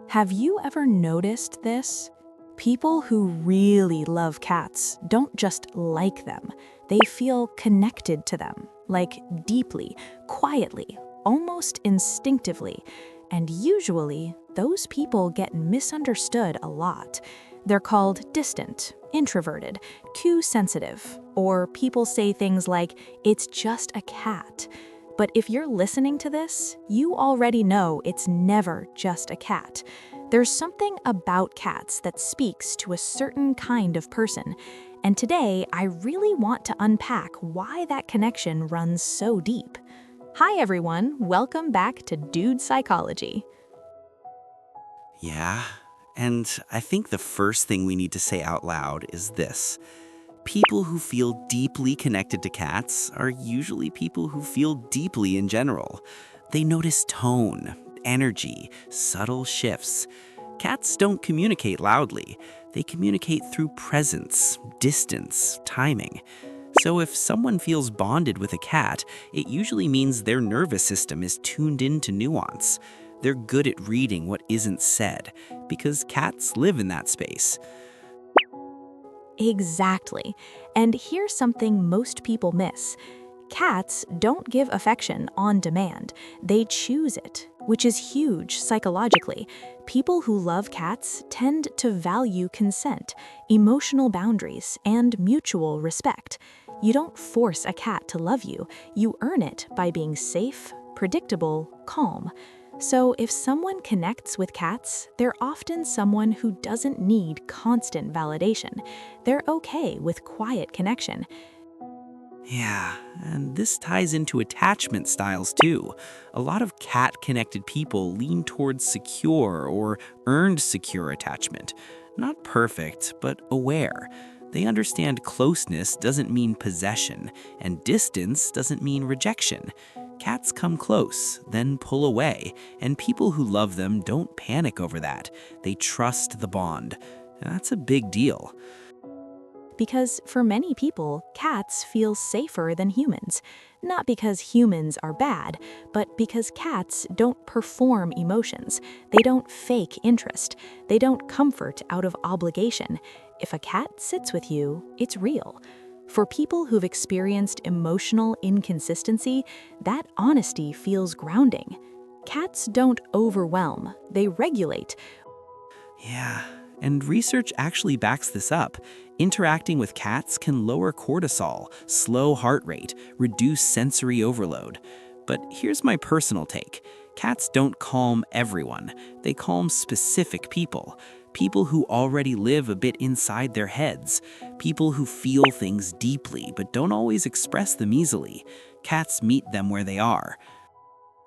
Have you ever noticed this? People who really love cats don't just like them, they feel connected to them, like deeply, quietly, almost instinctively. And usually, those people get misunderstood a lot. They're called distant, introverted, too sensitive, or people say things like, it's just a cat. But if you're listening to this, you already know it's never just a cat. There's something about cats that speaks to a certain kind of person. And today, I really want to unpack why that connection runs so deep. Hi everyone, welcome back to Dude Psychology. Yeah, and I think the first thing we need to say out loud is this. People who feel deeply connected to cats are usually people who feel deeply in general. They notice tone, energy, subtle shifts. Cats don't communicate loudly. They communicate through presence, distance, timing. So if someone feels bonded with a cat, it usually means their nervous system is tuned into nuance. They're good at reading what isn't said, because cats live in that space. Exactly. And here's something most people miss. Cats don't give affection on demand. They choose it, which is huge psychologically. People who love cats tend to value consent, emotional boundaries, and mutual respect. You don't force a cat to love you. You earn it by being safe, predictable, calm. So if someone connects with cats, they're often someone who doesn't need constant validation. They're okay with quiet connection. Yeah, and this ties into attachment styles too. A lot of cat-connected people lean towards secure or earned secure attachment. Not perfect, but aware. They understand closeness doesn't mean possession, and distance doesn't mean rejection. Cats come close, then pull away, and people who love them don't panic over that. They trust the bond. That's a big deal. Because for many people, cats feel safer than humans. Not because humans are bad, but because cats don't perform emotions. They don't fake interest. They don't comfort out of obligation. If a cat sits with you, it's real. For people who've experienced emotional inconsistency, that honesty feels grounding. Cats don't overwhelm, they regulate. Yeah, and research actually backs this up. Interacting with cats can lower cortisol, slow heart rate, reduce sensory overload. But here's my personal take. Cats don't calm everyone. They calm specific people. People who already live a bit inside their heads. People who feel things deeply but don't always express them easily. Cats meet them where they are.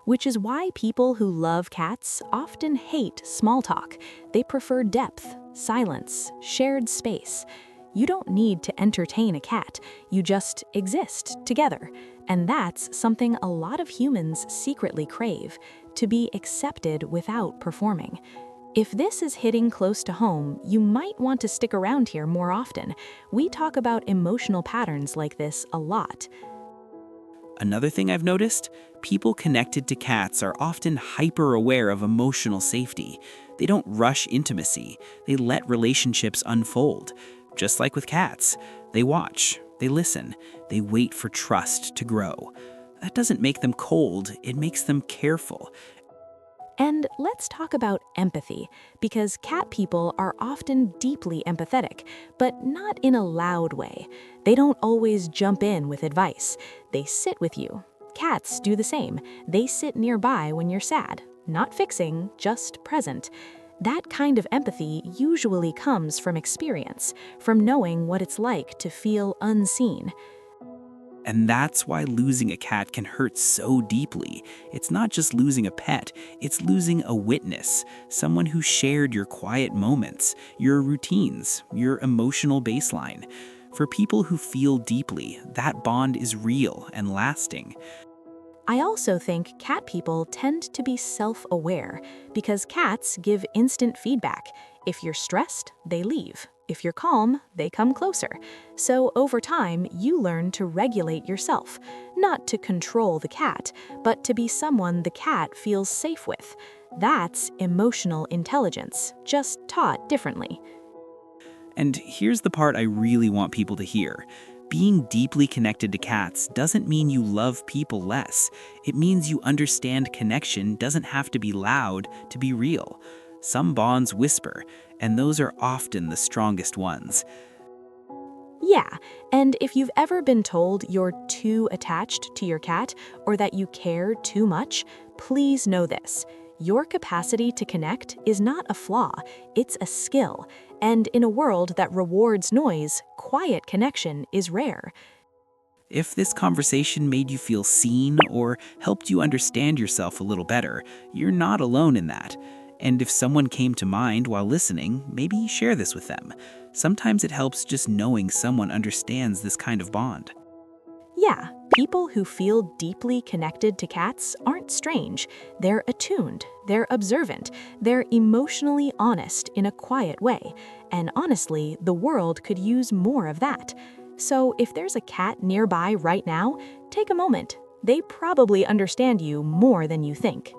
Which is why people who love cats often hate small talk. They prefer depth, silence, shared space. You don't need to entertain a cat, you just exist together. And that's something a lot of humans secretly crave, to be accepted without performing. If this is hitting close to home, you might want to stick around here more often. We talk about emotional patterns like this a lot. Another thing I've noticed, people connected to cats are often hyper aware of emotional safety. They don't rush intimacy, they let relationships unfold. Just like with cats, they watch, they listen, they wait for trust to grow. That doesn't make them cold, it makes them careful. And let's talk about empathy, because cat people are often deeply empathetic, but not in a loud way. They don't always jump in with advice. They sit with you. Cats do the same. They sit nearby when you're sad, not fixing, just present. That kind of empathy usually comes from experience, from knowing what it's like to feel unseen. And that's why losing a cat can hurt so deeply. It's not just losing a pet, it's losing a witness, someone who shared your quiet moments, your routines, your emotional baseline. For people who feel deeply, that bond is real and lasting. I also think cat people tend to be self-aware because cats give instant feedback. If you're stressed, they leave. If you're calm, they come closer. So over time, you learn to regulate yourself, not to control the cat, but to be someone the cat feels safe with. That's emotional intelligence, just taught differently. And here's the part I really want people to hear. Being deeply connected to cats doesn't mean you love people less. It means you understand connection doesn't have to be loud to be real. Some bonds whisper, and those are often the strongest ones. Yeah, and if you've ever been told you're too attached to your cat or that you care too much, please know this. Your capacity to connect is not a flaw, it's a skill. And in a world that rewards noise, quiet connection is rare. If this conversation made you feel seen or helped you understand yourself a little better, you're not alone in that. And if someone came to mind while listening, maybe share this with them. Sometimes it helps just knowing someone understands this kind of bond. Yeah, people who feel deeply connected to cats aren't strange. They're attuned, they're observant, they're emotionally honest in a quiet way. And honestly, the world could use more of that. So if there's a cat nearby right now, take a moment. They probably understand you more than you think.